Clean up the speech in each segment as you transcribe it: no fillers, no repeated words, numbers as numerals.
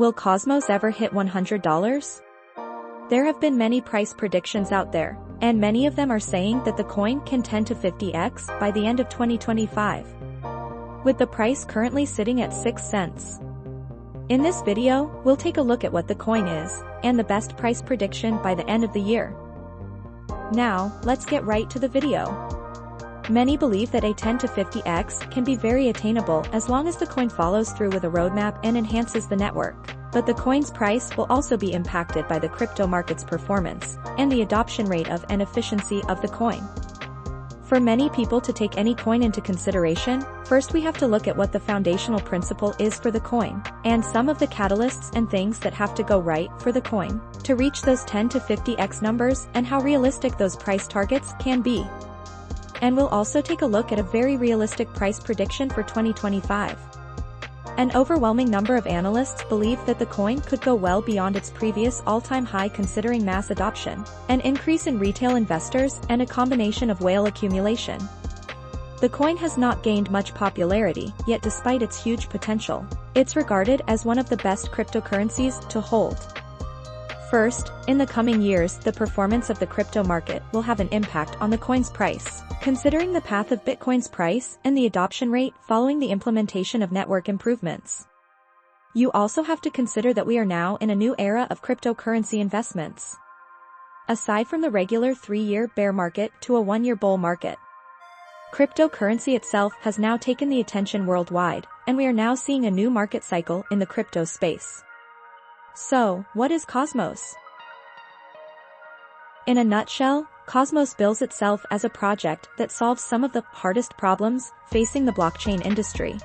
Will Cosmos ever hit $100? There have been many price predictions out there, and many of them are saying that the coin can 10 to 50x by the end of 2025. With the price currently sitting at 6 cents. In this video, we'll take a look at what the coin is, and the best price prediction by the end of the year. Now, let's get right to the video. Many believe that a 10 to 50x can be very attainable as long as the coin follows through with a roadmap and enhances the network. But the coin's price will also be impacted by the crypto market's performance, and the adoption rate of and efficiency of the coin. For many people to take any coin into consideration, first we have to look at what the foundational principle is for the coin, and some of the catalysts and things that have to go right for the coin to reach those 10 to 50x numbers and how realistic those price targets can be. And we'll also take a look at a very realistic price prediction for 2025. An overwhelming number of analysts believe that the coin could go well beyond its previous all-time high considering mass adoption, an increase in retail investors, and a combination of whale accumulation. The coin has not gained much popularity, yet despite its huge potential, it's regarded as one of the best cryptocurrencies to hold. First, in the coming years, the performance of the crypto market will have an impact on the coin's price, considering the path of Bitcoin's price and the adoption rate following the implementation of network improvements. You also have to consider that we are now in a new era of cryptocurrency investments. Aside from the regular 3-year bear market to a 1-year bull market, cryptocurrency itself has now taken the attention worldwide, and we are now seeing a new market cycle in the crypto space. So, what is Cosmos? In a nutshell, Cosmos bills itself as a project that solves some of the hardest problems facing the blockchain industry.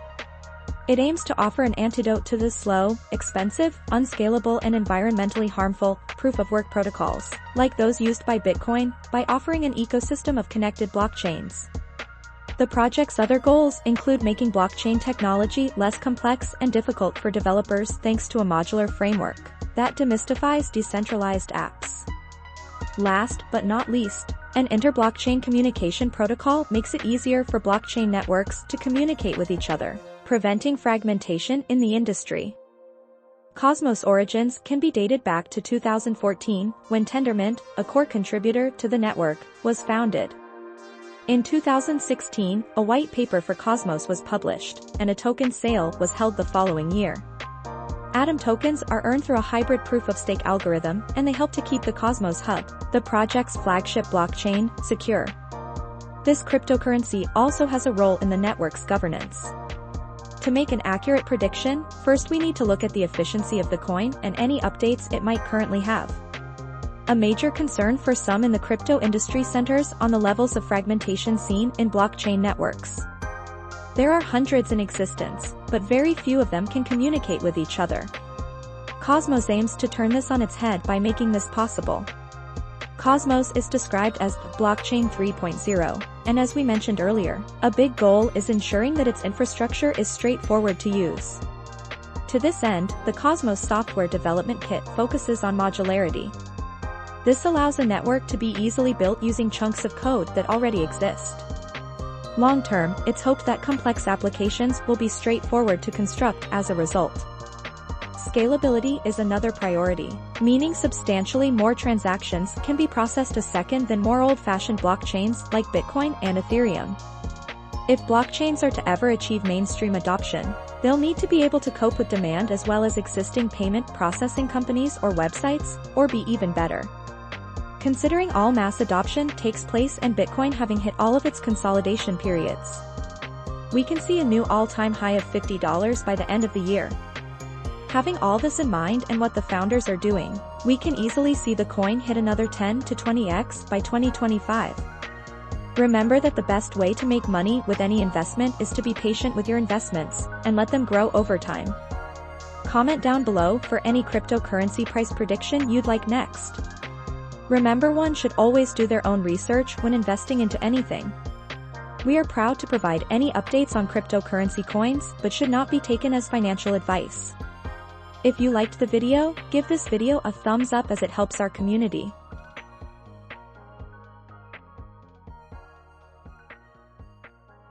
It aims to offer an antidote to the slow, expensive, unscalable and environmentally harmful proof-of-work protocols, like those used by Bitcoin, by offering an ecosystem of connected blockchains. The project's other goals include making blockchain technology less complex and difficult for developers thanks to a modular framework that demystifies decentralized apps. Last but not least, an inter-blockchain communication protocol makes it easier for blockchain networks to communicate with each other, preventing fragmentation in the industry. Cosmos' origins can be dated back to 2014, when Tendermint, a core contributor to the network, was founded. In 2016, a white paper for Cosmos was published, and a token sale was held the following year. Atom tokens are earned through a hybrid proof-of-stake algorithm, and they help to keep the Cosmos Hub, the project's flagship blockchain, secure. This cryptocurrency also has a role in the network's governance. To make an accurate prediction, first we need to look at the efficiency of the coin and any updates it might currently have. A major concern for some in the crypto industry centers on the levels of fragmentation seen in blockchain networks. There are hundreds in existence, but very few of them can communicate with each other. Cosmos aims to turn this on its head by making this possible. Cosmos is described as Blockchain 3.0, and as we mentioned earlier, a big goal is ensuring that its infrastructure is straightforward to use. To this end, the Cosmos Software Development Kit focuses on modularity. This allows a network to be easily built using chunks of code that already exist. Long-term, it's hoped that complex applications will be straightforward to construct as a result. Scalability is another priority, meaning substantially more transactions can be processed a second than more old-fashioned blockchains like Bitcoin and Ethereum. If blockchains are to ever achieve mainstream adoption, they'll need to be able to cope with demand as well as existing payment processing companies or websites, or be even better. Considering all mass adoption takes place and Bitcoin having hit all of its consolidation periods, we can see a new all-time high of $50 by the end of the year. Having all this in mind and what the founders are doing, we can easily see the coin hit another 10 to 20x by 2025. Remember that the best way to make money with any investment is to be patient with your investments and let them grow over time. Comment down below for any cryptocurrency price prediction you'd like next. Remember, one should always do their own research when investing into anything. We are proud to provide any updates on cryptocurrency coins, but should not be taken as financial advice. If you liked the video, give this video a thumbs up as it helps our community.